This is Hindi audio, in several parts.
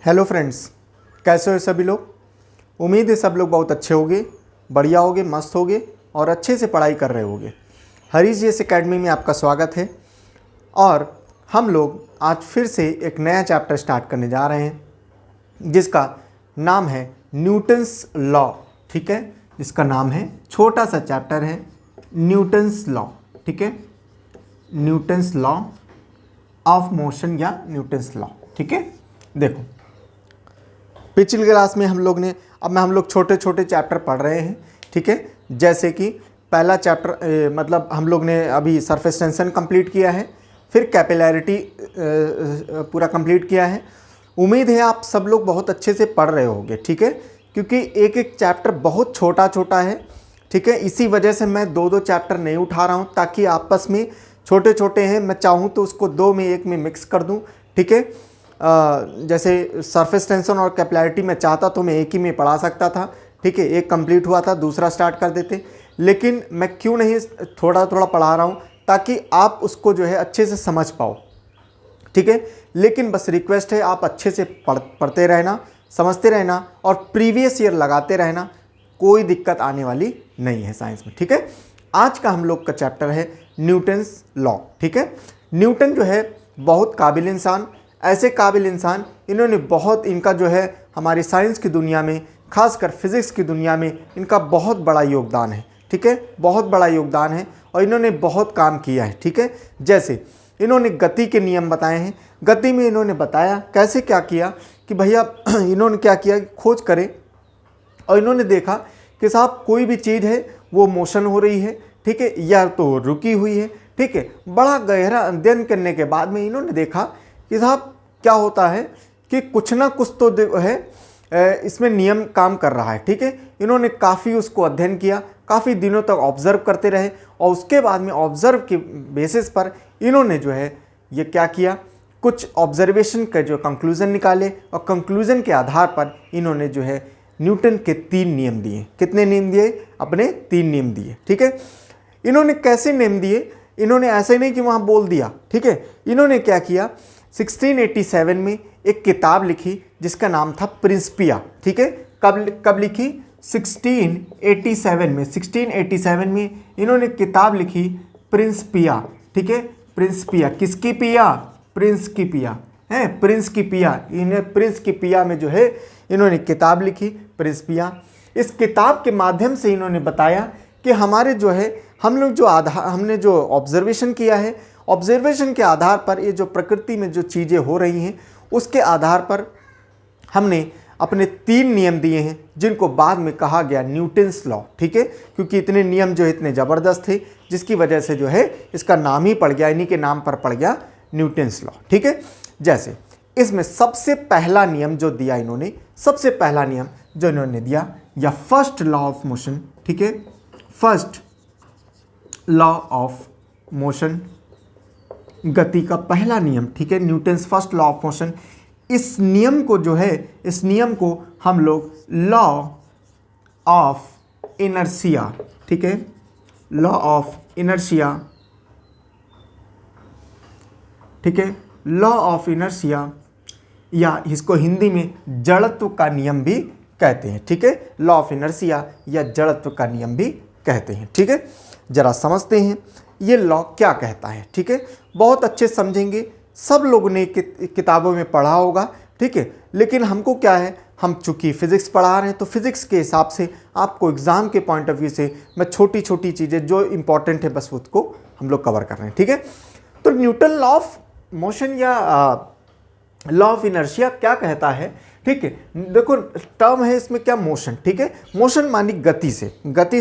हेलो फ्रेंड्स, कैसे हो सभी लोग। उम्मीद है सब लोग बहुत अच्छे होंगे, बढ़िया होंगे, मस्त होंगे और अच्छे से पढ़ाई कर रहे होंगे। हरीश जी एकेडमी में आपका स्वागत है। और हम लोग आज फिर से एक नया चैप्टर स्टार्ट करने जा रहे हैं जिसका नाम है न्यूटन्स लॉ। ठीक है, इसका नाम है, छोटा सा चैप्टर है, न्यूटन्स लॉ। ठीक है, न्यूटन्स लॉ ऑफ मोशन या न्यूटन्स लॉ। ठीक है, देखो पिछली क्लास में हम लोग छोटे छोटे चैप्टर पढ़ रहे हैं। ठीक है, जैसे कि पहला चैप्टर मतलब हम लोग ने अभी सरफेस टेंशन कंप्लीट किया है, फिर कैपिलैरिटी पूरा कंप्लीट किया है। उम्मीद है आप सब लोग बहुत अच्छे से पढ़ रहे होंगे। ठीक है, क्योंकि एक एक चैप्टर बहुत छोटा छोटा है। ठीक है, इसी वजह से मैं दो दो चैप्टर नहीं उठा रहा हूँ, ताकि आपस में छोटे छोटे हैं, मैं चाहूँ तो उसको दो में एक में मिक्स कर दूँ। ठीक है, जैसे सरफेस टेंशन और कैपिलैरिटी में चाहता तो मैं एक ही में पढ़ा सकता था। ठीक है, एक कंप्लीट हुआ था, दूसरा स्टार्ट कर देते, लेकिन मैं क्यों नहीं थोड़ा थोड़ा पढ़ा रहा हूँ ताकि आप उसको जो है अच्छे से समझ पाओ। ठीक है, लेकिन बस रिक्वेस्ट है आप अच्छे से पढ़ते रहना, समझते रहना और प्रीवियस ईयर लगाते रहना, कोई दिक्कत आने वाली नहीं है साइंस में। ठीक है, आज का हम लोग का चैप्टर है न्यूटन्स लॉ। ठीक है, न्यूटन जो है बहुत काबिल इंसान, ऐसे काबिल इंसान, इन्होंने बहुत, इनका जो है हमारी साइंस की दुनिया में, खासकर फिज़िक्स की दुनिया में इनका बहुत बड़ा योगदान है। ठीक है, बहुत बड़ा योगदान है और इन्होंने बहुत काम किया है। ठीक है, जैसे इन्होंने गति के नियम बताए हैं। गति में इन्होंने बताया कैसे क्या किया कि भैया इन्होंने क्या किया, खोज करें और इन्होंने देखा कि साहब कोई भी चीज़ है वो मोशन हो रही है, ठीक है, या तो रुकी हुई है। ठीक है, बड़ा गहरा अध्ययन करने के बाद में इन्होंने देखा कि साहब क्या होता है कि कुछ ना कुछ तो जो है इसमें नियम काम कर रहा है। ठीक है, इन्होंने काफ़ी उसको अध्ययन किया, काफ़ी दिनों तक ऑब्ज़र्व करते रहे और उसके बाद में ऑब्ज़र्व के बेसिस पर इन्होंने जो है ये क्या किया, कुछ ऑब्जर्वेशन के जो कंक्लूज़न निकाले और कंक्लूज़न के आधार पर इन्होंने जो है न्यूटन के 3 नियम दिए। कितने नियम दिए? अपने 3 नियम दिए। ठीक है, इन्होंने कैसे नियम दिए? इन्होंने ऐसे नहीं कि वहाँ बोल दिया। ठीक है, इन्होंने क्या किया, 1687 में एक किताब लिखी जिसका नाम था प्रिंसिपिया। ठीक है, कब लिखी? 1687 में इन्होंने किताब लिखी प्रिंसिपिया। ठीक है, प्रिंसिपिया, किसकी पिया? प्रिंस की पिया है, प्रिंस की पिया। इन्हें प्रिंस की पिया में जो है इन्होंने किताब लिखी प्रिंसिपिया। इस किताब के माध्यम से इन्होंने बताया कि हमारे जो है हमने जो ऑब्जर्वेशन किया है, ऑब्जर्वेशन के आधार पर ये जो प्रकृति में जो चीज़ें हो रही हैं उसके आधार पर हमने अपने 3 नियम दिए हैं, जिनको बाद में कहा गया न्यूटन्स लॉ। ठीक है, क्योंकि इतने नियम जो इतने ज़बरदस्त थे जिसकी वजह से जो है इसका नाम ही पड़ गया, इन्हीं के नाम पर पड़ गया न्यूटन्स लॉ। ठीक है, जैसे इसमें सबसे पहला नियम जो दिया इन्होंने, सबसे पहला नियम जो इन्होंने दिया, या फर्स्ट लॉ ऑफ मोशन। ठीक है, फर्स्ट लॉ ऑफ मोशन, गति का पहला नियम। ठीक है, Newton's first law of motion. इस नियम को जो है, इस नियम को हम लोग लॉ ऑफ इनर्शिया, ठीक है, लॉ ऑफ इनर्शिया, ठीक है, लॉ ऑफ इनर्शिया, या इसको हिंदी में जड़त्व का नियम भी कहते हैं। ठीक है, लॉ ऑफ इनर्शिया या जड़त्व का नियम भी कहते हैं। ठीक है, जरा समझते हैं ये लॉ क्या कहता है। ठीक है, बहुत अच्छे समझेंगे, सब लोगों ने किताबों में पढ़ा होगा। ठीक है, लेकिन हमको क्या है, हम चूँकि फिज़िक्स पढ़ा रहे हैं तो फिज़िक्स के हिसाब से आपको एग्ज़ाम के पॉइंट ऑफ व्यू से मैं छोटी छोटी चीज़ें जो इंपॉर्टेंट है बस उसको हम लोग कवर कर रहे हैं। ठीक है, तो न्यूटन लॉ ऑफ मोशन या लॉ ऑफ इनर्शिया क्या कहता है? ठीक है, देखो टर्म है इसमें क्या, मोशन। ठीक है, मोशन मानी गति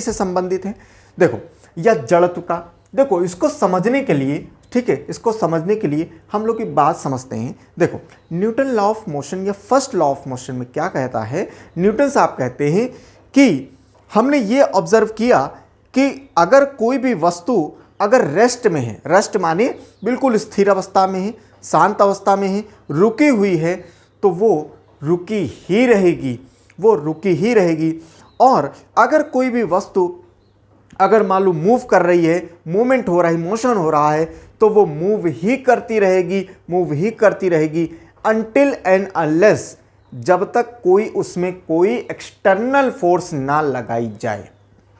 से संबंधित है। देखो, या जड़त्व का, देखो इसको समझने के लिए, ठीक है, इसको समझने के लिए हम लोग की बात समझते हैं। देखो, न्यूटन लॉ ऑफ मोशन या फर्स्ट लॉ ऑफ मोशन में क्या कहता है, न्यूटन साहब कहते हैं कि हमने ये ऑब्जर्व किया कि अगर कोई भी वस्तु अगर रेस्ट में है, रेस्ट माने बिल्कुल स्थिर अवस्था में है, शांत अवस्था में है, रुकी हुई है, तो वो रुकी ही रहेगी, वो रुकी ही रहेगी। और अगर कोई भी वस्तु अगर मालूम मूव कर रही है, मूवमेंट हो रहा है, मोशन हो रहा है, तो वो मूव ही करती रहेगी, मूव ही करती रहेगी until and unless जब तक कोई उसमें कोई एक्सटर्नल फोर्स ना लगाई जाए,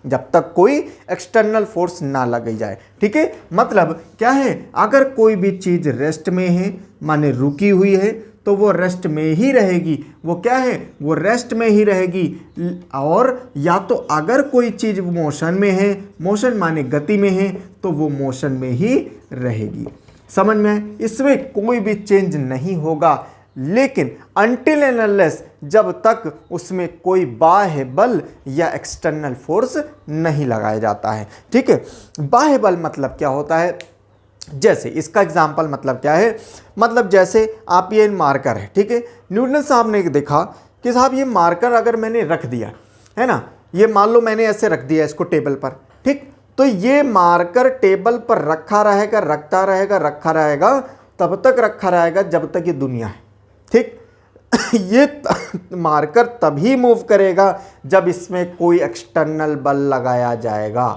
जब तक कोई एक्सटर्नल फोर्स ना लगाई जाए। ठीक है, मतलब क्या है, अगर कोई भी चीज रेस्ट में है माने रुकी हुई है तो वो रेस्ट में ही रहेगी। वो क्या है, वो रेस्ट में ही रहेगी। और या तो अगर कोई चीज मोशन में है, मोशन माने गति में है, तो वो मोशन में ही रहेगी। समझ में, इसमें कोई भी चेंज नहीं होगा। लेकिन अनटिल एंड अनलेस, जब तक उसमें कोई बाह्य बल या एक्सटर्नल फोर्स नहीं लगाया जाता है। ठीक है, बाह्य बल मतलब क्या होता है, जैसे इसका एग्जाम्पल मतलब क्या है, मतलब जैसे आप ये मार्कर है, ठीक है, न्यूटन साहब ने देखा कि साहब ये मार्कर अगर मैंने रख दिया है ना, ये मान लो मैंने ऐसे रख दिया इसको टेबल पर, ठीक, तो ये मार्कर टेबल पर रखा रहेगा, रखता रहेगा, रखा रहेगा, तब तक रखा रहेगा जब तक ये दुनिया है। ठीक ये मार्कर तभी मूव करेगा जब इसमें कोई एक्सटर्नल बल लगाया जाएगा।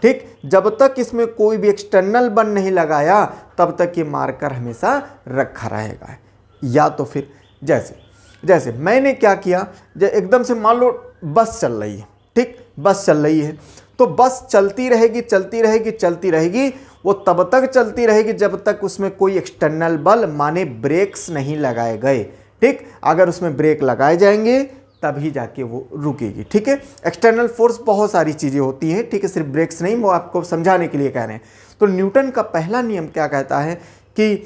ठीक, जब तक इसमें कोई भी एक्सटर्नल बल नहीं लगाया तब तक ये मार्कर हमेशा रखा रहेगा। या तो फिर जैसे जैसे मैंने क्या किया, एकदम से मान लो बस चल रही है, ठीक, बस चल रही है, तो बस चलती रहेगी, चलती रहेगी, चलती रहेगी, वो तब तक चलती रहेगी जब तक उसमें कोई एक्सटर्नल बल माने ब्रेक्स नहीं लगाए गए। ठीक, अगर उसमें ब्रेक लगाए जाएंगे तभी जाके वो रुकेगी। ठीक है, एक्सटर्नल फोर्स बहुत सारी चीज़ें होती हैं, ठीक है, सिर्फ ब्रेक्स नहीं, वो आपको समझाने के लिए कह रहे हैं। तो न्यूटन का पहला नियम क्या कहता है कि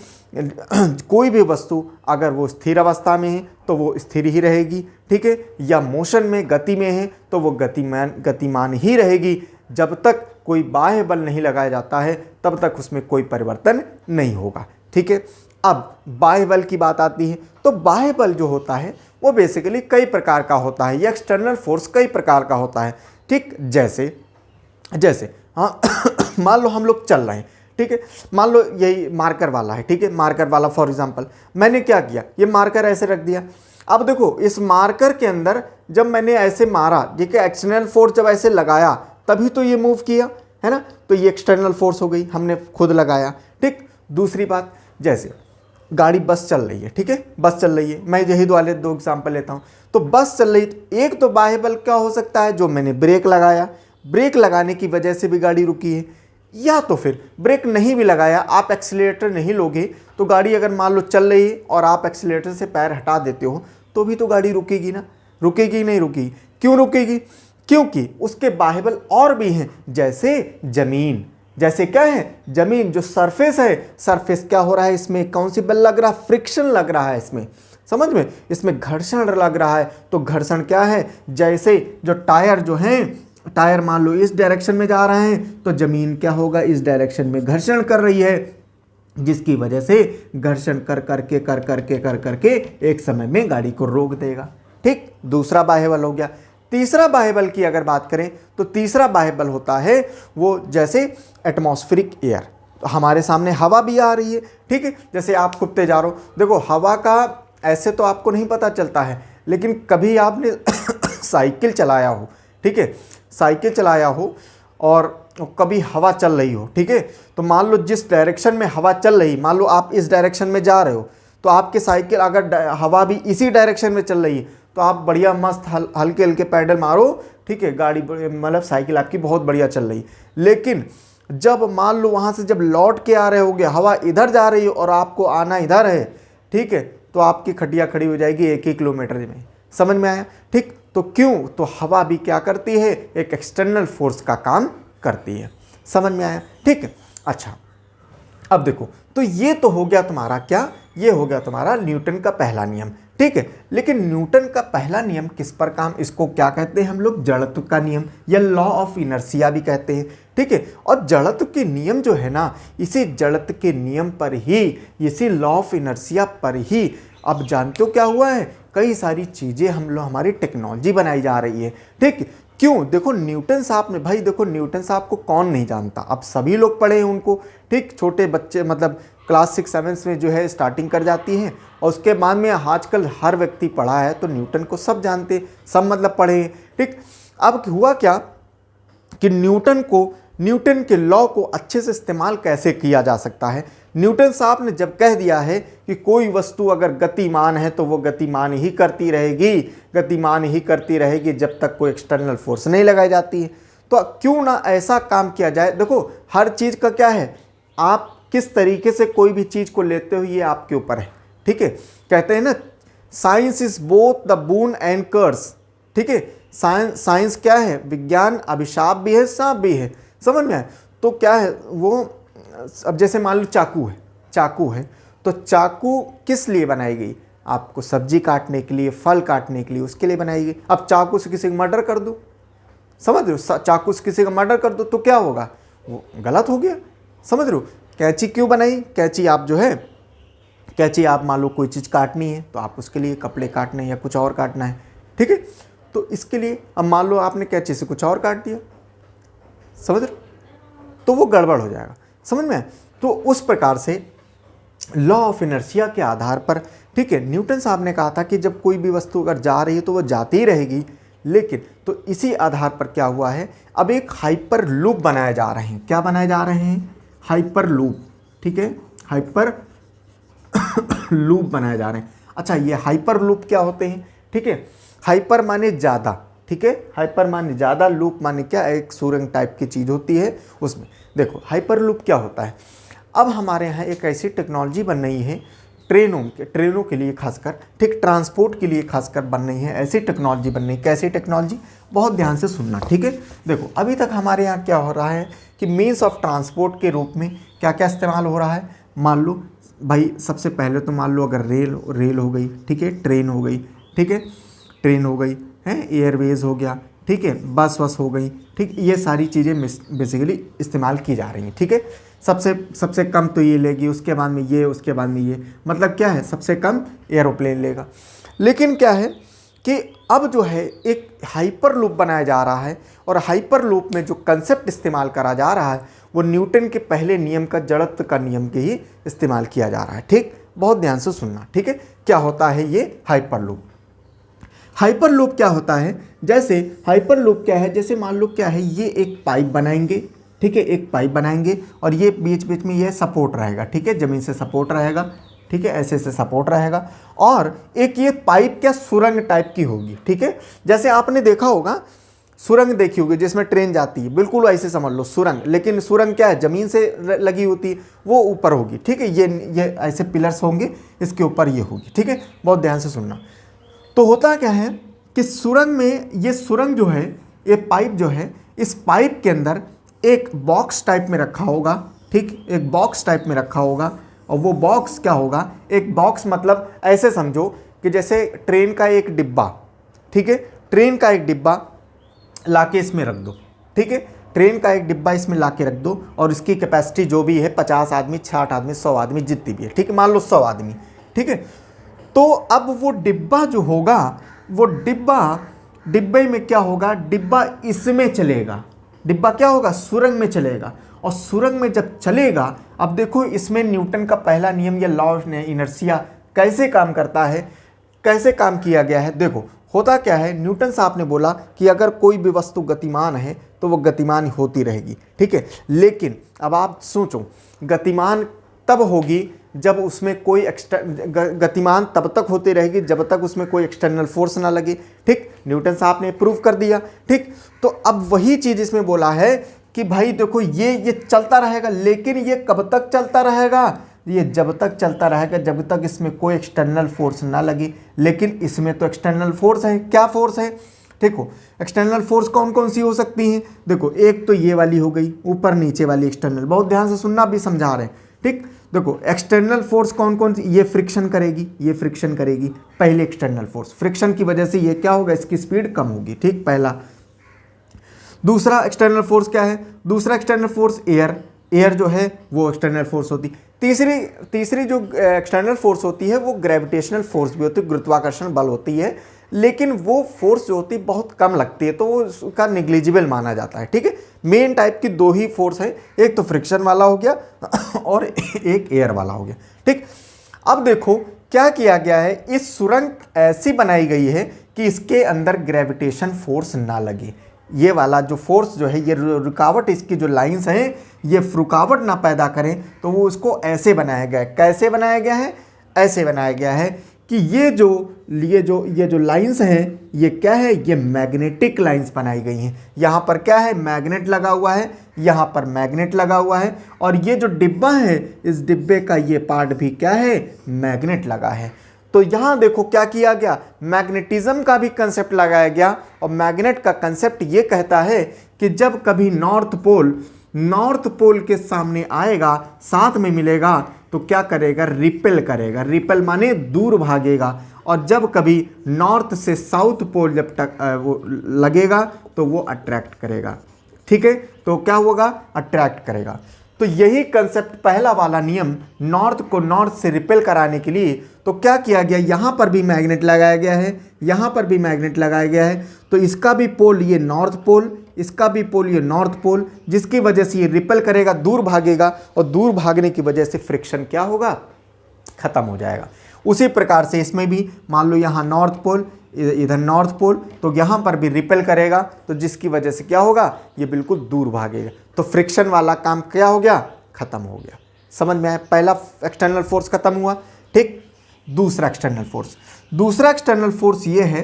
कोई भी वस्तु अगर वो स्थिर अवस्था में है तो वो स्थिर ही रहेगी, ठीक है, या मोशन में गति में है तो वो गतिमान ही रहेगी। जब तक कोई बाह्य बल नहीं लगाया जाता है तब तक उसमें कोई परिवर्तन नहीं होगा। ठीक है, अब बाह्य बल की बात आती है, तो बाह्य बल जो होता है वो बेसिकली कई प्रकार का होता है, या एक्सटर्नल फोर्स कई प्रकार का होता है। ठीक, जैसे जैसे हाँ मान लो हम लोग चल रहे हैं, ठीक है, मान लो यही मार्कर वाला है, ठीक है, मार्कर वाला फॉर एग्जांपल मैंने क्या किया, ये मार्कर ऐसे रख दिया। अब देखो इस मार्कर के अंदर जब मैंने ऐसे मारा, ठीक है, एक्सटर्नल फोर्स जब ऐसे लगाया तभी तो ये मूव किया, है ना, तो ये एक्सटर्नल फोर्स हो गई, हमने खुद लगाया। ठीक, दूसरी बात, जैसे गाड़ी बस चल रही है, ठीक है, बस चल रही है, मैं यही दो एग्जाम्पल लेता हूँ। तो बस चल रही, तो एक तो बाह्य बल क्या हो सकता है, जो मैंने ब्रेक लगाया, ब्रेक लगाने की वजह से भी गाड़ी रुकी है, या तो फिर ब्रेक नहीं भी लगाया, आप एक्सीलरेटर नहीं लोगे तो गाड़ी अगर मान लो चल रही है और आप एक्सीलरेटर से पैर हटा देते हो तो भी तो गाड़ी रुकेगी ना, रुकेगी नहीं रुकेगी, क्यों रुकेगी, क्योंकि उसके बाह्य बल और भी हैं, जैसे जमीन, जैसे क्या है, जमीन जो सरफेस है, सरफेस क्या हो रहा है, इसमें कौन सी बल लग रहा है, फ्रिक्शन लग रहा है इसमें, समझ में, इसमें घर्षण लग रहा है। तो घर्षण क्या है, जैसे जो टायर जो हैं, टायर मान लो इस डायरेक्शन में जा रहे हैं तो जमीन क्या होगा, इस डायरेक्शन में घर्षण कर रही है, जिसकी वजह से घर्षण कर करके एक समय में गाड़ी को रोक देगा। ठीक, दूसरा बाह्य बल हो गया। तीसरा बाह्य बल की अगर बात करें तो तीसरा बाह्य बल होता है वो जैसे एटमॉस्फेरिक एयर, तो हमारे सामने हवा भी आ रही है, ठीक है, जैसे आप खुपते जा रहे हो, देखो हवा का ऐसे तो आपको नहीं पता चलता है, लेकिन कभी आपने साइकिल चलाया हो, ठीक है, साइकिल चलाया हो और कभी हवा चल रही हो, ठीक है, तो मान लो जिस डायरेक्शन में हवा चल रही, मान लो आप इस डायरेक्शन में जा रहे हो तो आपकी साइकिल अगर हवा भी इसी डायरेक्शन में चल रही है तो आप बढ़िया मस्त हल्के हल्के पैडल मारो, ठीक है, गाड़ी मतलब साइकिल आपकी बहुत बढ़िया चल रही। लेकिन जब मान लो वहाँ से जब लौट के आ रहे होगे, हवा इधर जा रही है और आपको आना इधर है, ठीक है, तो आपकी खटिया खड़ी हो जाएगी 1 किलोमीटर में। समझ में आया? ठीक, तो क्यों, तो हवा भी क्या करती है, एक एक्सटर्नल फोर्स का काम करती है। समझ में आया? ठीक है, अच्छा अब देखो, तो ये तो हो गया तुम्हारा क्या, ये हो गया तुम्हारा न्यूटन का पहला नियम, ठीक है। लेकिन न्यूटन का पहला नियम किस पर काम, इसको क्या कहते हैं हम लोग, जड़त्व का नियम या लॉ ऑफ इनर्शिया भी कहते हैं, ठीक है। और जड़त्व के नियम जो है ना, इसी जड़त्व के नियम पर ही, इसी लॉ ऑफ इनर्शिया पर ही अब जानते हो क्या हुआ है, कई सारी चीज़ें हम लोग, हमारी टेक्नोलॉजी बनाई जा रही है, ठीक। क्यों, देखो न्यूटन साहब ने, भाई देखो न्यूटन साहब को कौन नहीं जानता, अब सभी लोग पढ़े हैं उनको, ठीक। छोटे बच्चे मतलब क्लास 6-7 में जो है स्टार्टिंग कर जाती हैं और उसके बाद में आजकल हर व्यक्ति पढ़ा है, तो न्यूटन को सब जानते, सब मतलब पढ़े हैं, ठीक। अब हुआ क्या कि न्यूटन को न्यूटन के लॉ को अच्छे से इस्तेमाल कैसे किया जा सकता है। न्यूटन साहब ने जब कह दिया है कि कोई वस्तु अगर गतिमान है तो वो गतिमान ही करती रहेगी, गतिमान ही करती रहेगी जब तक कोई एक्सटर्नल फोर्स नहीं लगाई जाती है, तो क्यों ना ऐसा काम किया जाए। देखो हर चीज़ का क्या है, आप किस तरीके से कोई भी चीज़ को लेते हो ये आपके ऊपर है, ठीक है। कहते हैं ना science is both the boon and curse, ठीक है। साइंस क्या है, विज्ञान अभिशाप भी है शाप भी है, समझ में आए। तो क्या है वो, अब जैसे मान लो चाकू है तो चाकू किस लिए बनाई गई, आपको सब्जी काटने के लिए, फल काटने के लिए, उसके लिए बनाई गई। अब चाकू से किसी को मर्डर कर दो, समझ रहे हो, चाकू से किसी का मर्डर कर दो तो क्या होगा, वो गलत हो गया, समझ रहे हो। कैंची क्यों बनाई, कैंची आप जो है, कैंची आप मान लो कोई चीज़ काटनी है तो आप उसके लिए कपड़े काटने हैं या कुछ और काटना है, ठीक है। तो इसके लिए अब मान लो आपने कैंची से कुछ और काट दिया, समझ रहे हो, तो वो गड़बड़ हो जाएगा, समझ में आए। तो उस प्रकार से लॉ ऑफ इनर्शिया के आधार पर, ठीक है, न्यूटन साहब ने कहा था कि जब कोई भी वस्तु अगर जा रही है तो वो जाती ही रहेगी। लेकिन तो इसी आधार पर क्या हुआ है, अब एक हाइपर लूप बनाए जा रहे हैं। क्या बनाए जा रहे हैं, हाइपर लूप, ठीक है, हाइपर लूप बनाए जा रहे हैं। अच्छा ये हाइपर लूप क्या होते हैं, ठीक है। हाइपर माने ज़्यादा, ठीक है, हाइपर माने ज़्यादा, लूप माने क्या, एक सुरंग टाइप की चीज़ होती है उसमें। देखो हाइपर लूप क्या होता है, अब हमारे यहाँ एक ऐसी टेक्नोलॉजी बन रही है ट्रेनों के लिए खासकर, ठीक, ट्रांसपोर्ट के लिए खासकर बन रही है, ऐसी टेक्नोलॉजी बन रही है। कैसी टेक्नोलॉजी, बहुत ध्यान से सुनना, ठीक है। देखो अभी तक हमारे यहाँ क्या हो रहा है कि मीन्स ऑफ ट्रांसपोर्ट के रूप में क्या क्या इस्तेमाल हो रहा है। मान लो भाई सबसे पहले तो मान लो अगर रेल हो गई, ठीक है, ट्रेन हो गई, ठीक है, ट्रेन हो गई है, एयरवेज हो गया, ठीक है, बस हो गई, ठीक, ये सारी चीज़ें बेसिकली इस्तेमाल की जा रही हैं, ठीक है। सबसे कम तो ये लेगी, उसके बाद में ये, उसके बाद में ये, मतलब क्या है सबसे कम एरोप्लेन लेगा। लेकिन क्या है कि अब जो है एक हाइपर लूप बनाया जा रहा है, और हाइपर लूप में जो कंसेप्ट इस्तेमाल करा जा रहा है वो न्यूटन के पहले नियम का, जड़त्व का नियम के ही इस्तेमाल किया जा रहा है, ठीक। बहुत ध्यान से सुनना, ठीक है। क्या होता है ये हाइपर लूप, हाइपर लूप क्या होता है, जैसे हाइपर लूप क्या है, जैसे मान लो क्या है, ये एक पाइप बनाएंगे, ठीक है, एक पाइप बनाएंगे और ये बीच बीच में ये सपोर्ट रहेगा, ठीक है, ज़मीन से सपोर्ट रहेगा, ठीक है, ऐसे से सपोर्ट रहेगा। और एक ये पाइप क्या सुरंग टाइप की होगी, ठीक है, जैसे आपने देखा होगा सुरंग देखी होगी जिसमें ट्रेन जाती है, बिल्कुल ऐसे समझ लो सुरंग, लेकिन सुरंग क्या है, ज़मीन से लगी होती है, वो ऊपर होगी, ठीक है, ये ऐसे पिलर्स होंगे, इसके ऊपर ये होगी, ठीक है। बहुत ध्यान से सुनना। तो होता क्या है कि सुरंग में, ये सुरंग जो है, ये पाइप जो है, इस पाइप के अंदर एक बॉक्स टाइप में रखा होगा, ठीक, एक बॉक्स टाइप में रखा होगा। और वो बॉक्स क्या होगा, एक बॉक्स मतलब ऐसे समझो कि जैसे ट्रेन का एक डिब्बा, ठीक है, ट्रेन का एक डिब्बा लाके इसमें रख दो, ठीक है, ट्रेन का एक डिब्बा इसमें लाके रख दो, और इसकी कैपेसिटी जो भी है 50 आदमी, 60 आदमी, 100 आदमी, जितनी भी है, ठीक है, मान लो 100 आदमी, ठीक है। तो अब वो डिब्बा जो होगा, वो डिब्बे में क्या होगा, डिब्बा इसमें चलेगा, डिब्बा क्या होगा, सुरंग में चलेगा। और सुरंग में जब चलेगा, अब देखो इसमें न्यूटन का पहला नियम या लॉ ऑफ इनर्शिया कैसे काम करता है, कैसे काम किया गया है। देखो होता क्या है, न्यूटन साहब ने बोला कि अगर कोई भी वस्तु गतिमान है तो वो गतिमान होती रहेगी, ठीक है। लेकिन अब आप सोचो, गतिमान तब होगी जब उसमें कोई गतिमान तब तक होती रहेगी जब तक उसमें कोई एक्सटर्नल फोर्स ना लगे, ठीक, न्यूटन साहब ने प्रूव कर दिया, ठीक। तो अब वही चीज़ इसमें बोला है कि भाई देखो ये चलता रहेगा, लेकिन ये कब तक चलता रहेगा, ये जब तक चलता रहेगा जब तक इसमें कोई एक्सटर्नल फोर्स ना लगे। लेकिन इसमें तो एक्सटर्नल फोर्स है, क्या फोर्स है, देखो एक्सटर्नल फोर्स कौन कौन सी हो सकती हैं। देखो एक तो ये वाली हो गई, ऊपर नीचे वाली एक्सटर्नल, बहुत ध्यान से सुनना, भी समझा रहे हैं, ठीक। देखो एक्सटर्नल फोर्स कौन कौन सी, ये फ्रिक्शन करेगी, ये फ्रिक्शन करेगी, पहले एक्सटर्नल फोर्स, फ्रिक्शन की वजह से ये क्या होगा, इसकी स्पीड कम होगी, ठीक, पहला। दूसरा एक्सटर्नल फोर्स क्या है, दूसरा एक्सटर्नल फोर्स एयर जो है वो एक्सटर्नल फोर्स होती। तीसरी जो एक्सटर्नल फोर्स होती है वो ग्रेविटेशनल फोर्स भी होती है, गुरुत्वाकर्षण बल होती है, लेकिन वो फोर्स जो होती है बहुत कम लगती है, तो वो उसका निग्लिजिबल माना जाता है, ठीक है। मेन टाइप की दो ही फोर्स है, एक तो फ्रिक्शन वाला हो गया और एक एयर वाला हो गया, ठीक। अब देखो क्या किया गया है, इस सुरंग ऐसी बनाई गई है कि इसके अंदर ग्रेविटेशन फोर्स ना लगे। ये वाला जो फोर्स जो है, ये रुकावट, इसकी जो लाइंस हैं ये रुकावट ना पैदा करें, तो वो उसको ऐसे बनाया गया है। कैसे बनाया गया है? ऐसे बनाया गया है कि ये जो लाइंस हैं ये क्या है? ये मैग्नेटिक लाइंस बनाई गई हैं। यहाँ पर क्या है? मैग्नेट लगा हुआ है, यहाँ पर मैग्नेट लगा हुआ है, और ये जो डिब्बा है इस डिब्बे का ये पार्ट भी क्या है? मैग्नेट लगा है। तो यहाँ देखो क्या किया गया, मैग्नेटिज्म का भी कंसेप्ट लगाया गया। और मैग्नेट का कंसेप्ट ये कहता है कि जब कभी नॉर्थ पोल के सामने आएगा, साथ में मिलेगा, तो क्या करेगा? रिपेल करेगा। रिपेल माने दूर भागेगा। और जब कभी नॉर्थ से साउथ पोल जब तक वो लगेगा तो वो अट्रैक्ट करेगा। ठीक है, तो क्या होगा? अट्रैक्ट करेगा। तो यही कंसेप्ट, पहला वाला नियम, नॉर्थ को नॉर्थ से रिपेल कराने के लिए तो क्या किया गया? यहाँ पर भी मैग्नेट लगाया गया है, यहाँ पर भी मैग्नेट लगाया गया है। तो इसका भी पोल ये नॉर्थ पोल, इसका भी पोल ये नॉर्थ पोल, जिसकी वजह से ये रिपेल करेगा, दूर भागेगा, और दूर भागने की वजह से फ्रिक्शन क्या होगा? खत्म हो जाएगा। उसी प्रकार से इसमें भी मान लो यहाँ नॉर्थ पोल, इधर नॉर्थ पोल, तो यहाँ पर भी रिपेल करेगा, तो जिसकी वजह से क्या होगा? ये बिल्कुल दूर भागेगा। तो फ्रिक्शन वाला काम क्या हो गया? खत्म हो गया। समझ में आया? पहला एक्सटर्नल फोर्स खत्म हुआ। ठीक, दूसरा एक्सटर्नल फोर्स ये है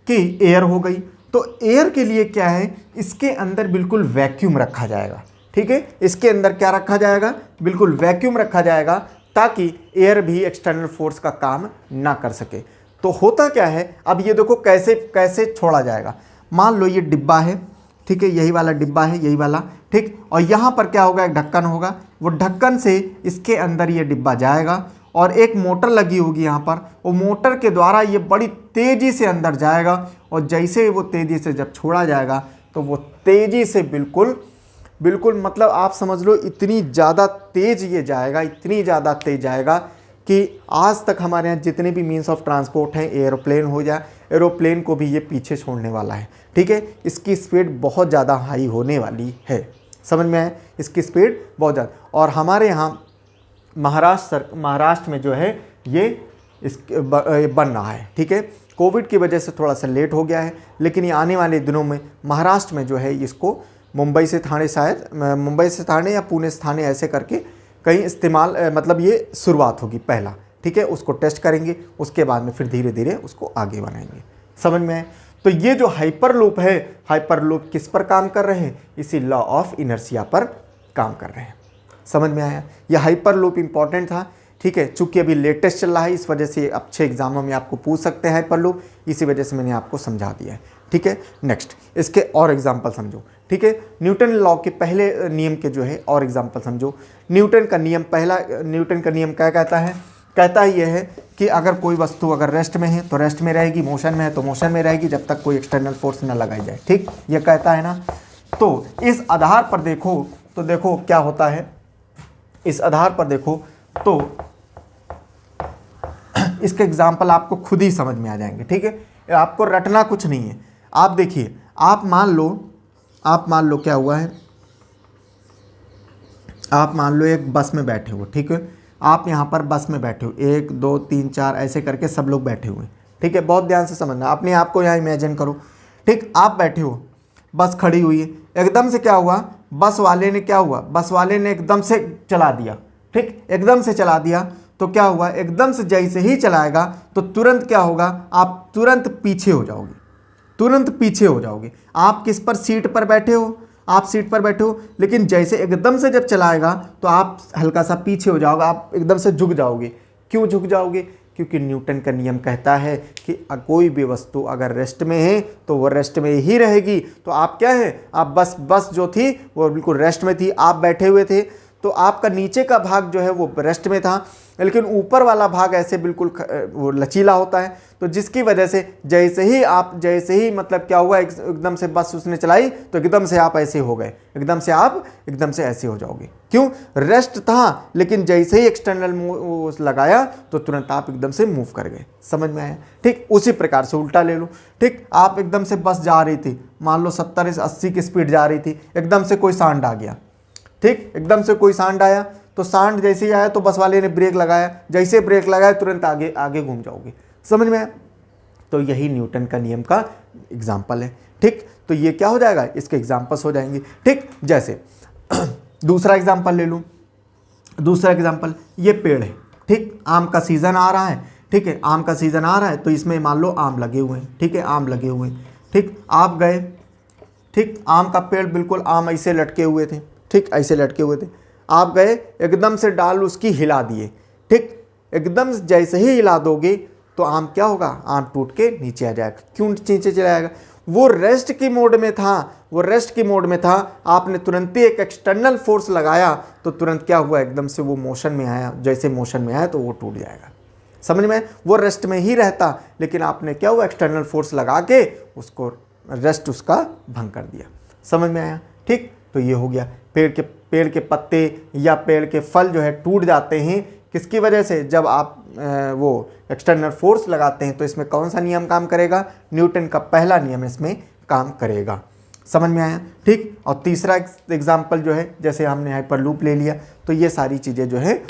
कि एयर हो गई। तो एयर के लिए क्या है? इसके अंदर बिल्कुल वैक्यूम रखा जाएगा। ठीक है, इसके अंदर क्या रखा जाएगा? बिल्कुल वैक्यूम रखा जाएगा, ताकि एयर भी एक्सटर्नल फोर्स का काम ना कर सके। तो होता क्या है, अब ये देखो कैसे छोड़ा जाएगा। मान लो ये डिब्बा है, ठीक है, यही वाला डिब्बा है, यही वाला, ठीक, और यहाँ पर क्या होगा? एक ढक्कन होगा। वो ढक्कन से इसके अंदर ये डिब्बा जाएगा, और एक मोटर लगी होगी यहाँ पर। वो मोटर के द्वारा ये बड़ी तेज़ी से अंदर जाएगा, और जैसे वो तेज़ी से जब छोड़ा जाएगा तो वो तेज़ी से बिल्कुल मतलब आप समझ लो इतनी ज़्यादा तेज़ ये जाएगा, इतनी ज़्यादा तेज़ जाएगा कि आज तक हमारे यहाँ जितने भी मीन्स ऑफ ट्रांसपोर्ट हैं, एरोप्लेन हो जाए, एरोप्लेन को भी ये पीछे छोड़ने वाला है। ठीक है, इसकी स्पीड बहुत ज़्यादा हाई होने वाली है। समझ में आए? इसकी स्पीड बहुत ज़्यादा। और हमारे यहाँ महाराष्ट्र में जो है ये बन रहा है। ठीक है, कोविड की वजह से थोड़ा सा लेट हो गया है, लेकिन ये आने वाले दिनों में महाराष्ट्र में जो है इसको मुंबई से थाने या पुणे से थाने ऐसे करके कहीं इस्तेमाल मतलब ये शुरुआत होगी पहला। ठीक है, उसको टेस्ट करेंगे, उसके बाद में फिर धीरे धीरे उसको आगे बनाएंगे। समझ में आए? तो ये जो हाइपरलूप है, हाइपरलूप किस पर काम कर रहे हैं? इसी लॉ ऑफ इनर्शिया पर काम कर रहे हैं। समझ में आया? ये हाइपरलूप इंपॉर्टेंट था। ठीक है, चूंकि अभी लेटेस्ट चल रहा है, इस वजह से अच्छे एग्जामों में आपको पूछ सकते हैं हाइपरलूप, इसी वजह से मैंने आपको समझा दिया है। ठीक है, नेक्स्ट इसके और एग्जाम्पल समझो। ठीक है, न्यूटन लॉ के पहले नियम के जो है और एग्जाम्पल समझो। न्यूटन का नियम क्या कहता है? कहता ही यह है कि अगर कोई वस्तु अगर रेस्ट में है तो रेस्ट में रहेगी, मोशन में है तो मोशन में रहेगी, जब तक कोई एक्सटर्नल फोर्स न लगाई जाए। ठीक, ये कहता है ना। तो इस आधार पर देखो क्या होता है। इस आधार पर देखो तो इसके एग्जाम्पल आपको खुद ही समझ में आ जाएंगे। ठीक है, आपको रटना कुछ नहीं है। आप देखिए, आप मान लो क्या हुआ है, आप मान लो एक बस में बैठे हो। ठीक है, आप यहाँ पर बस में बैठे हो, 1 2 3 4 ऐसे करके सब लोग बैठे हुए। ठीक है, बहुत ध्यान से समझना, अपने आप को यहाँ इमेजिन करो। ठीक, आप बैठे हो, बस खड़ी हुई है, एकदम से क्या हुआ? बस वाले ने एकदम से चला दिया। ठीक, एकदम से चला दिया तो क्या हुआ? एकदम से जैसे ही चलाएगा तो तुरंत क्या होगा? आप तुरंत पीछे हो जाओगे। आप किस पर? सीट पर बैठे हो, आप सीट पर बैठे हो, लेकिन जैसे एकदम से जब चलाएगा तो आप हल्का सा पीछे हो जाओगे, आप एकदम से झुक जाओगे। क्यों झुक जाओगे? क्योंकि न्यूटन का नियम कहता है कि कोई भी वस्तु अगर रेस्ट में है तो वो रेस्ट में ही रहेगी। तो आप क्या है? आप बस जो थी वो बिल्कुल रेस्ट में थी, आप बैठे हुए थे, तो आपका नीचे का भाग जो है वो रेस्ट में था, लेकिन ऊपर वाला भाग ऐसे बिल्कुल वो लचीला होता है। तो जिसकी वजह से जैसे ही मतलब क्या हुआ, एकदम से बस उसने चलाई तो एकदम से आप ऐसे हो गए, एकदम से ऐसे हो जाओगे। क्यों? रेस्ट था, लेकिन जैसे ही एक्सटर्नल लगाया तो तुरंत आप एकदम से मूव कर गए। समझ में आया? ठीक, उसी प्रकार से उल्टा ले लो। ठीक, आप एकदम से बस जा रही थी, मान लो 70-80 की स्पीड जा रही थी, एकदम से कोई सांड आ गया। ठीक, एकदम से कोई सांड आया तो सांड जैसे ही आया तो बस वाले ने ब्रेक लगाया, जैसे ब्रेक लगाया तुरंत आगे घूम जाओगे। समझ में आया? तो यही न्यूटन का नियम का एग्जाम्पल है। ठीक, तो ये क्या हो जाएगा, इसके एग्जाम्पल्स हो जाएंगे। ठीक, जैसे दूसरा एग्जाम्पल ले लूँ। दूसरा एग्जाम्पल, ये पेड़ है। ठीक, आम का सीज़न आ रहा है। ठीक है, आम का सीज़न आ रहा है तो इसमें मान लो आम लगे हुए हैं। ठीक है, आम लगे हुए हैं। ठीक, आप गए, ठीक, आम का पेड़ बिल्कुल आम ऐसे लटके हुए थे। ठीक, ऐसे लटके हुए थे, आप गए एकदम से डाल उसकी हिला दिए। ठीक, एकदम जैसे ही हिला दोगे तो आम क्या होगा, आम टूट के नीचे आ जाएगा। क्यों नीचे चला जाएगा, वो रेस्ट की मोड में था, वो रेस्ट की मोड में था। आपने तुरंत ही एक एक्सटर्नल फोर्स लगाया तो तुरंत क्या हुआ, एकदम से वो मोशन में आया। जैसे मोशन में आया तो वो टूट जाएगा। समझ में, वो रेस्ट में ही रहता, लेकिन आपने क्या हुआ, एक्सटर्नल फोर्स लगा के उसको रेस्ट उसका भंग कर दिया। समझ में आया। ठीक, तो ये हो गया। पेड़ के पत्ते या पेड़ के फल जो है टूट जाते हैं किसकी वजह से, जब आप वो एक्सटर्नल फोर्स लगाते हैं। तो इसमें कौन सा नियम काम करेगा, न्यूटन का पहला नियम इसमें काम करेगा। समझ में आया। ठीक, और तीसरा एग्जाम्पल जो है, जैसे हमने हाइपरलूप ले लिया, तो ये सारी चीज़ें जो है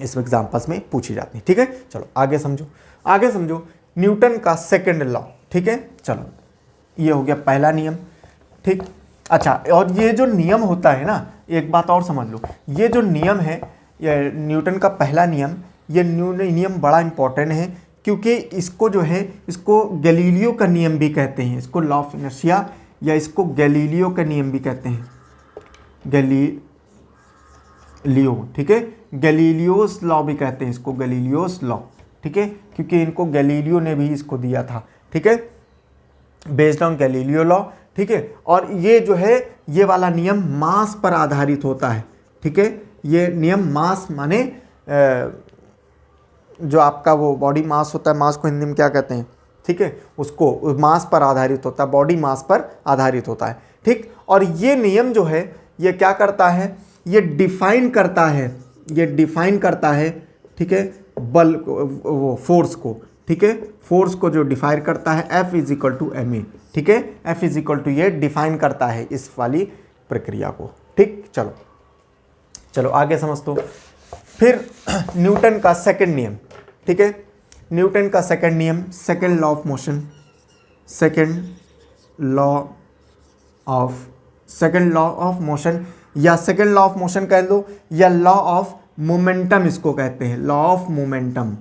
इस एग्जाम्पल्स में पूछी जाती हैं। ठीक है, चलो आगे समझो। आगे समझो न्यूटन का सेकंड लॉ। ठीक है, चलो ये हो गया पहला नियम। ठीक, अच्छा, और ये जो नियम होता है ना, एक बात और समझ लो, ये जो नियम है, ये न्यूटन का पहला नियम, ये नियम बड़ा इंपॉर्टेंट है, क्योंकि इसको जो है, इसको गैलीलियो का नियम भी कहते हैं। इसको लॉ ऑफ इनर्शिया या इसको गैलीलियो का नियम भी कहते हैं, गैलीलियो। ठीक है, गैलीलियोस लॉ भी कहते हैं इसको, गैलीलियोस लॉ। ठीक है, क्योंकि इनको गैलीलियो ने भी इसको दिया था। ठीक है, बेस्ड ऑन गैलीलियो लॉ। ठीक है, और ये जो है, ये वाला नियम मास पर आधारित होता है। ठीक है, ये नियम मास माने जो आपका वो बॉडी मास होता है, मास को हिंदी में क्या कहते हैं, ठीक है, उसको मास पर आधारित होता है, बॉडी मास पर आधारित होता है। ठीक, और ये नियम जो है, ये क्या करता है, ये डिफाइन करता है, ये डिफाइन करता है, ठीक है, बल वो फोर्स को। ठीक है, फोर्स को जो डिफाइन करता है, F is equal to ma। ठीक है, F इज इक्वल टू, ये डिफाइन करता है इस वाली प्रक्रिया को। ठीक, चलो चलो आगे समझ दो। फिर न्यूटन का सेकंड नियम। ठीक है, न्यूटन का सेकंड नियम, second law of motion, second law of motion, या सेकंड लॉ ऑफ मोशन कह लो, या लॉ ऑफ मोमेंटम इसको कहते हैं, लॉ ऑफ मोमेंटम।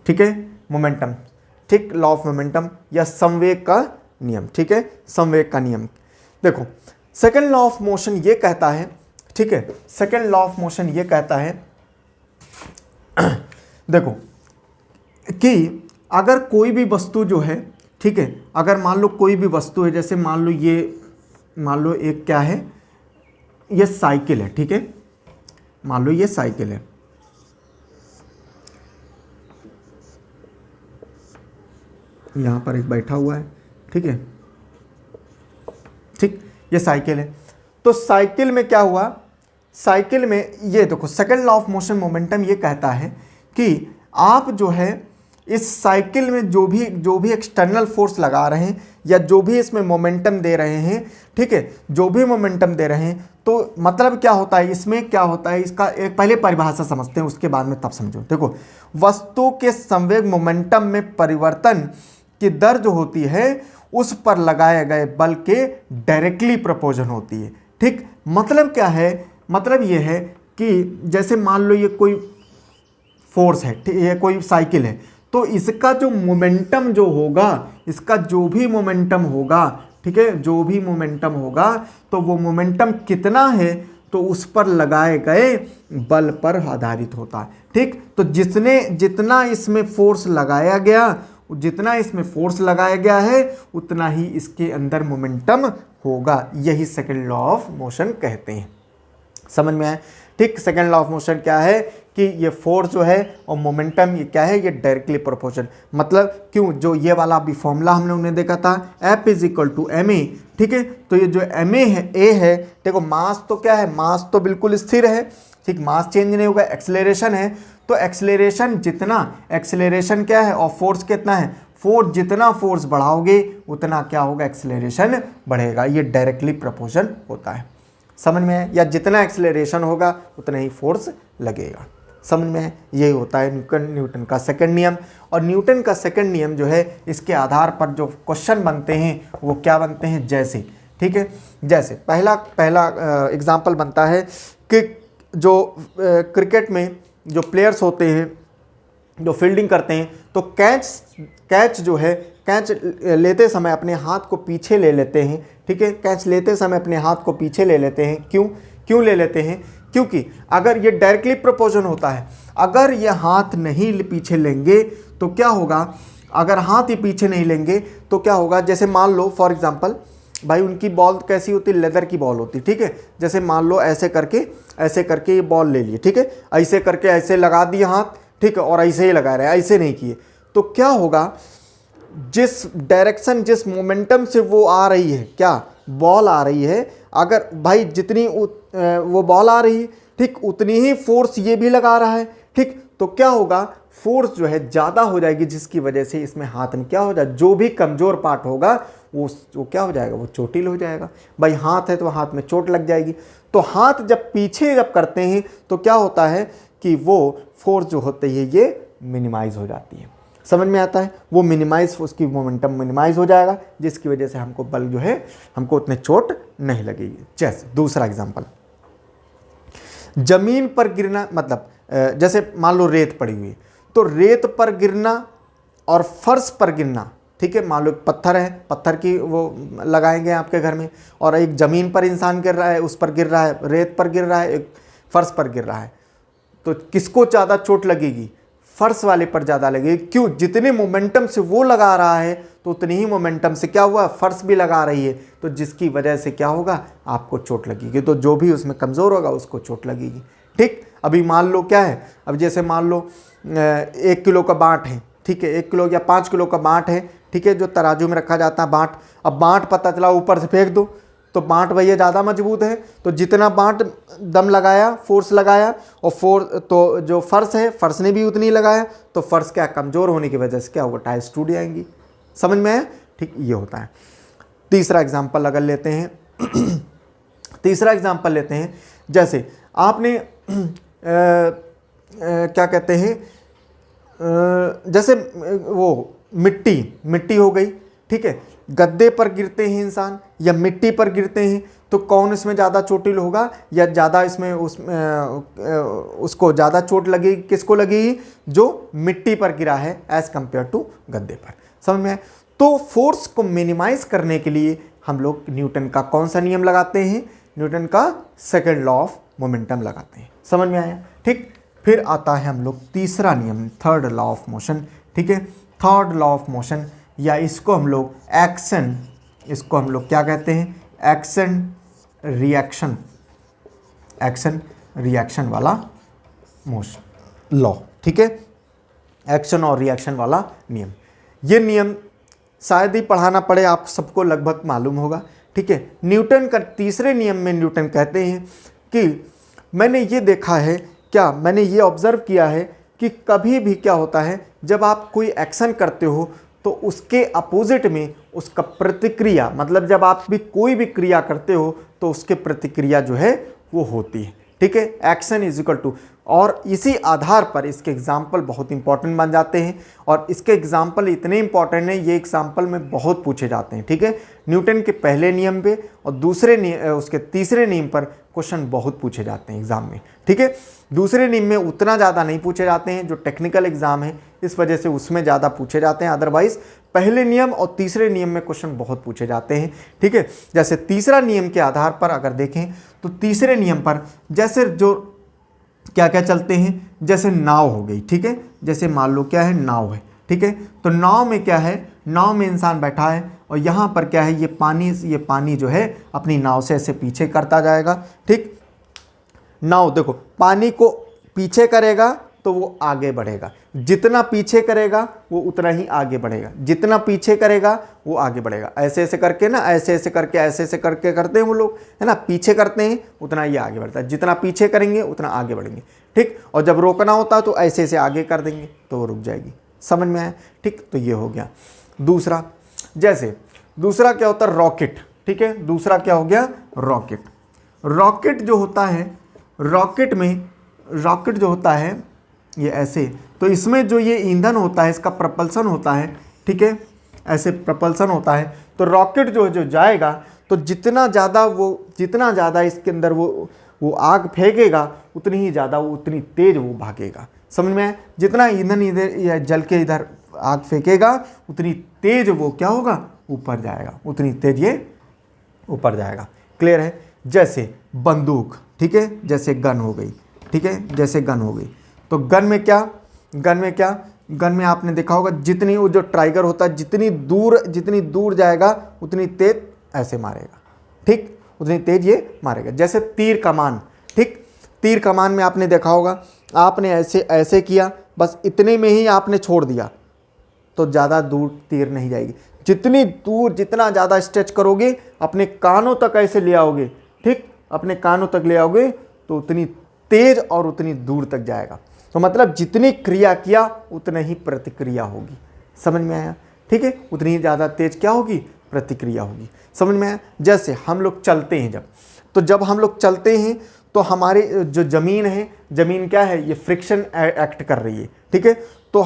ठीक है, मोमेंटम। ठीक, लॉ ऑफ मोमेंटम या संवेग का नियम। ठीक है, संवेग का नियम। देखो, सेकंड लॉ ऑफ मोशन ये कहता है, ठीक है, सेकंड लॉ ऑफ मोशन ये कहता है, देखो, कि अगर कोई भी वस्तु जो है, ठीक है, अगर मान लो कोई भी वस्तु है, जैसे मान लो एक क्या है, ये साइकिल है। ठीक है, मान लो ये साइकिल है। यहाँ पर एक बैठा हुआ है। ठीक है, ठीक, ये साइकिल है। तो साइकिल में क्या हुआ, साइकिल में ये देखो, second law of motion momentum ये कहता है कि आप जो है इस साइकिल में जो भी एक्सटर्नल फोर्स लगा रहे हैं, या जो भी इसमें मोमेंटम दे रहे हैं, ठीक है, जो भी मोमेंटम दे रहे हैं, तो मतलब क्या होता है, इसमें क्या होता है, इसका एक पहले परिभाषा समझते हैं, उसके बाद में तब समझो। देखो, वस्तु के संवेग मोमेंटम में परिवर्तन की दर जो होती है, उस पर लगाए गए बल के डायरेक्टली प्रोपोर्शनल होती है। ठीक, मतलब क्या है, मतलब ये है कि जैसे मान लो ये कोई फोर्स है, ये कोई साइकिल है, तो इसका जो मोमेंटम जो होगा, इसका जो भी मोमेंटम होगा, ठीक है, जो भी मोमेंटम होगा, तो वो मोमेंटम कितना है, तो उस पर लगाए गए बल पर आधारित होता है। ठीक, तो जितना इसमें फोर्स लगाया गया है, उतना ही इसके अंदर मोमेंटम होगा। यही सेकंड लॉ ऑफ मोशन कहते हैं। समझ में आया। ठीक, सेकंड लॉ ऑफ मोशन क्या है कि ये फोर्स जो है और मोमेंटम ये क्या है, ये डायरेक्टली प्रोपोर्शनल। मतलब क्यों, जो ये वाला अभी फॉर्मूला हमने उन्हें देखा था, F is equal to ma। ठीक है, तो ये जो ma है, a है, देखो मास तो क्या है, मास तो बिल्कुल स्थिर है। ठीक, मास चेंज नहीं होगा। एक्सेलरेशन है, तो एक्सेलरेशन क्या है, और फोर्स कितना है, जितना फोर्स बढ़ाओगे उतना क्या होगा, एक्सेलरेशन बढ़ेगा। ये डायरेक्टली प्रोपोर्शनल होता है। समझ में है, या जितना एक्सेलरेशन होगा उतना ही फोर्स लगेगा। समझ में है? यही होता है न्यूटन का सेकंड नियम। और न्यूटन का सेकंड नियम जो है, इसके आधार पर जो क्वेश्चन बनते हैं वो क्या बनते हैं, जैसे, ठीक है, जैसे पहला एग्जाम्पल बनता है कि जो क्रिकेट में जो प्लेयर्स होते हैं जो फील्डिंग करते हैं, तो कैच जो है, कैच लेते समय अपने हाथ को पीछे ले लेते हैं, ठीक है, कैच लेते समय अपने हाथ को पीछे ले लेते हैं। क्यों ले लेते हैं? क्योंकि अगर ये डायरेक्टली प्रोपोर्शन होता है, अगर ये हाथ नहीं पीछे लेंगे तो क्या होगा, अगर हाथ ही पीछे नहीं लेंगे तो क्या होगा, जैसे मान लो फॉर एग्जांपल भाई उनकी बॉल कैसी होती है, लेदर की बॉल होती है, ठीक है, जैसे मान लो ऐसे करके ये बॉल ले लिए, ठीक है, ऐसे करके ऐसे लगा दिए हाथ, ठीक है, और ऐसे ही लगा रहे हैं, ऐसे नहीं किए, तो क्या होगा, जिस डायरेक्शन जिस मोमेंटम से वो आ रही है, क्या बॉल आ रही है, अगर भाई जितनी वो बॉल आ रही है, ठीक, उतनी ही फोर्स ये भी लगा रहा है, ठीक, तो क्या होगा, फोर्स जो है ज़्यादा हो जाएगी, जिसकी वजह से इसमें हाथ में क्या हो जाए, जो भी कमज़ोर पार्ट होगा वो क्या हो जाएगा, वो चोटिल हो जाएगा। भाई हाथ है तो हाथ में चोट लग जाएगी। तो हाथ जब पीछे करते हैं तो क्या होता है कि वो फोर्स जो होती है ये मिनिमाइज हो जाती है। समझ में आता है? वो मिनिमाइज, उसकी मोमेंटम मिनिमाइज हो जाएगा, जिसकी वजह से हमको बल जो है, हमको उतने चोट नहीं लगेगी। जैसे दूसरा एग्जांपल, जमीन पर गिरना, मतलब जैसे मान लो रेत पड़ी हुई है, तो रेत पर गिरना और फर्श पर गिरना, ठीक है, मान लो पत्थर है, पत्थर की वो लगाएंगे आपके घर में, और एक ज़मीन पर इंसान गिर रहा है, उस पर गिर रहा है, रेत पर गिर रहा है, एक फर्श पर गिर रहा है, तो किसको ज़्यादा चोट लगेगी? फर्श वाले पर ज़्यादा लगेगी। क्यों? जितने मोमेंटम से वो लगा रहा है तो उतनी ही मोमेंटम से क्या हुआ, फर्श भी लगा रही है, तो जिसकी वजह से क्या होगा, आपको चोट लगेगी। तो जो भी उसमें कमज़ोर होगा उसको चोट लगेगी। ठीक, अभी मान लो क्या है, अब जैसे मान लो 1 किलो का बाँट है, ठीक है, 1 किलो या 5 किलो का बाँट है, ठीक है, जो तराजू में रखा जाता है बाँट। अब बाँट पता चला ऊपर से फेंक दो तो बाँट भैया ज़्यादा मजबूत है, तो जितना बाँट दम लगाया, फोर्स लगाया, और तो जो फर्श है, फर्श ने भी उतनी लगाया, तो फर्श क्या कमज़ोर होने की वजह से क्या होगा, टाइल्स टूट जाएंगी। समझ में आया? ठीक, ये होता है। तीसरा एग्जाम्पल अगर लेते हैं तीसरा एग्जाम्पल लेते हैं, जैसे आपने क्या कहते हैं, जैसे वो मिट्टी हो गई, ठीक है, गद्दे पर गिरते हैं इंसान या मिट्टी पर गिरते हैं, तो कौन इसमें ज़्यादा चोटिल होगा, या ज़्यादा इसमें उसको ज़्यादा चोट लगेगी, किसको लगेगी, जो मिट्टी पर गिरा है एज़ कंपेयर टू गद्दे पर। समझ में आए? तो फोर्स को मिनिमाइज करने के लिए हम लोग न्यूटन का कौन सा नियम लगाते हैं, न्यूटन का सेकेंड लॉ ऑफ मोमेंटम लगाते हैं। समझ में आया? ठीक, फिर आता है हम लोग तीसरा नियम, थर्ड लॉ ऑफ मोशन। ठीक है, थर्ड लॉ ऑफ मोशन, या इसको हम लोग एक्शन, इसको हम लोग क्या कहते हैं, एक्शन रिएक्शन वाला मोशन लॉ। ठीक है, एक्शन और रिएक्शन वाला नियम। ये नियम शायद ही पढ़ाना पड़े, आप सबको लगभग मालूम होगा। ठीक है, न्यूटन का तीसरे नियम में न्यूटन कहते हैं कि मैंने ये देखा है, क्या मैंने ये ऑब्ज़र्व किया है कि कभी भी क्या होता है, जब आप कोई एक्शन करते हो तो उसके अपोजिट में उसका प्रतिक्रिया, मतलब जब आप भी कोई भी क्रिया करते हो तो उसके प्रतिक्रिया जो है वो होती है। ठीक है, एक्शन इज इक्वल टू, और इसी आधार पर इसके एग्जाम्पल बहुत इंपॉर्टेंट बन जाते हैं, और इसके एग्जाम्पल इतने इंपॉर्टेंट हैं, ये एग्जाम्पल में बहुत पूछे जाते हैं। ठीक है, न्यूटन के पहले नियम पे और उसके तीसरे नियम पर क्वेश्चन बहुत पूछे जाते हैं एग्जाम में। ठीक है, दूसरे नियम में उतना ज़्यादा नहीं पूछे जाते हैं, जो टेक्निकल एग्जाम है इस वजह से उसमें ज़्यादा पूछे जाते हैं, अदरवाइज पहले नियम और तीसरे नियम में क्वेश्चन बहुत पूछे जाते हैं। ठीक है, जैसे तीसरा नियम के आधार पर अगर देखें तो तीसरे नियम पर जैसे जो क्या क्या चलते हैं, जैसे नाव हो गई। ठीक है, जैसे मान लो क्या है, नाव है। ठीक है, तो नाव में क्या है, नाव में इंसान बैठा है और यहाँ पर क्या है, ये पानी जो है अपनी नाव से ऐसे पीछे करता जाएगा। ठीक, नाव देखो पानी को पीछे करेगा तो वो आगे बढ़ेगा, जितना पीछे करेगा वो उतना ही आगे बढ़ेगा, जितना पीछे करेगा वो आगे बढ़ेगा। ऐसे ऐसे करके ना, ऐसे ऐसे करके करते हैं वो लोग, है ना, पीछे करते हैं उतना ये आगे बढ़ता है, जितना पीछे करेंगे उतना आगे बढ़ेंगे। ठीक, और जब रोकना होता है तो ऐसे ऐसे आगे कर देंगे तो वो रुक जाएगी। समझ में आया? ठीक, तो ये हो गया दूसरा। जैसे दूसरा क्या होता है, रॉकेट। ठीक है, दूसरा क्या हो गया, रॉकेट। रॉकेट जो होता है, रॉकेट जो होता है ये ऐसे, तो इसमें जो ये ईंधन होता है इसका प्रपल्सन होता है, ठीक है, ऐसे प्रपल्सन होता है। तो रॉकेट जो जाएगा तो जितना ज़्यादा इसके अंदर वो आग फेंकेगा उतनी ही ज़्यादा उतनी तेज वो भागेगा। समझ में आया? जितना ईंधन इधर या जल के इधर आग फेंकेगा उतनी तेज वो क्या होगा, ऊपर जाएगा, उतनी तेज ये ऊपर जाएगा। क्लियर है? जैसे बंदूक, ठीक है, जैसे गन हो गई, ठीक है, जैसे गन हो गई। तो गन में क्या, गन में आपने देखा होगा जितनी वो जो ट्राइगर होता है जितनी दूर जाएगा उतनी तेज ऐसे मारेगा, ठीक, उतनी तेज ये मारेगा। जैसे तीर कमान, ठीक, तीर कमान में आपने देखा होगा आपने ऐसे किया, बस इतने में ही आपने छोड़ दिया तो ज़्यादा दूर तीर नहीं जाएगी। जितना ज़्यादा स्ट्रेच करोगे, अपने कानों तक ऐसे ले आओगे, ठीक, अपने कानों तक ले आओगे तो उतनी तेज और उतनी दूर तक जाएगा। तो मतलब जितनी क्रिया किया उतनी ही प्रतिक्रिया होगी। समझ में आया? ठीक है, उतनी ही ज़्यादा तेज क्या होगी, प्रतिक्रिया होगी। समझ में आया? जैसे हम लोग चलते हैं जब हम लोग चलते हैं तो हमारे जो ज़मीन है, ज़मीन क्या है, ये फ्रिक्शन एक्ट कर रही है, ठीक है। तो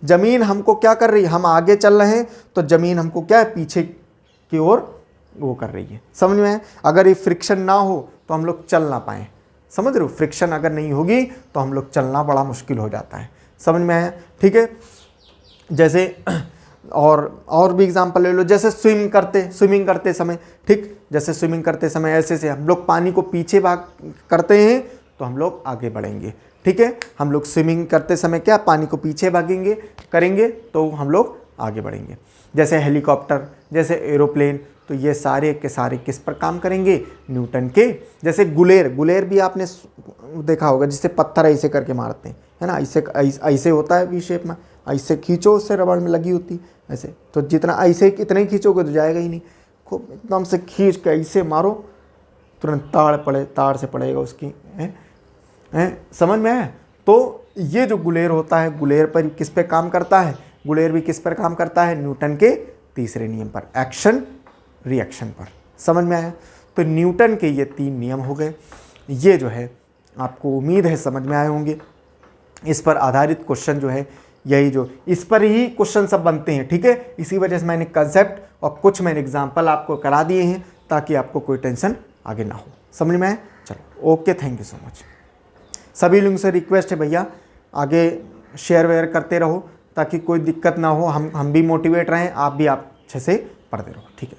ज़मीन हमको क्या कर रही है, हम आगे चल रहे हैं तो ज़मीन हमको क्या है, पीछे की ओर वो कर रही है। समझ में आया? अगर ये फ्रिक्शन ना हो तो हम लोग चल ना पाएँ। समझ रहे हो? फ्रिक्शन अगर नहीं होगी तो हम लोग चलना बड़ा मुश्किल हो जाता है। समझ में आया? ठीक है। जैसे और भी एग्जांपल ले लो, जैसे स्विमिंग करते समय, ठीक, जैसे स्विमिंग करते समय ऐसे से हम लोग पानी को पीछे भाग करते हैं तो हम लोग आगे बढ़ेंगे, ठीक है। हम लोग स्विमिंग करते समय क्या पानी को पीछे करेंगे तो हम लोग आगे बढ़ेंगे। जैसे हेलीकॉप्टर, जैसे एरोप्लेन, तो ये सारे के सारे किस पर काम करेंगे, न्यूटन के। जैसे गुलेर भी आपने देखा होगा जिससे पत्थर ऐसे करके मारते हैं, है ना, ऐसे होता है वी शेप में, ऐसे खींचो उससे रबड़ में लगी होती ऐसे, तो जितना ऐसे इतना ही खींचोगे तो जाएगा ही नहीं। खूब एकदम से खींच के ऐसे मारो, तुरंत ताड़ से पड़ेगा उसकी, समझ में आया? तो ये जो गुलेर होता है, गुलेर पर किस पे काम करता है, गुलेर भी किस पर काम करता है, न्यूटन के तीसरे नियम पर, एक्शन रिएक्शन पर। समझ में आया? तो न्यूटन के ये 3 नियम हो गए। ये जो है आपको उम्मीद है समझ में आए होंगे। इस पर आधारित क्वेश्चन जो है यही जो इस पर ही क्वेश्चन सब बनते हैं, ठीक है। इसी वजह से मैंने कंसेप्ट और कुछ मैंने एग्जाम्पल आपको करा दिए हैं ताकि आपको कोई टेंशन आगे ना हो। समझ में आए? चलो okay, thank you so much. सभी लोगों से रिक्वेस्ट है भैया आगे शेयर वेयर करते रहो ताकि कोई दिक्कत ना हो, हम भी मोटिवेट रहें, आप भी अच्छे से पढ़ते रहो, ठीक है।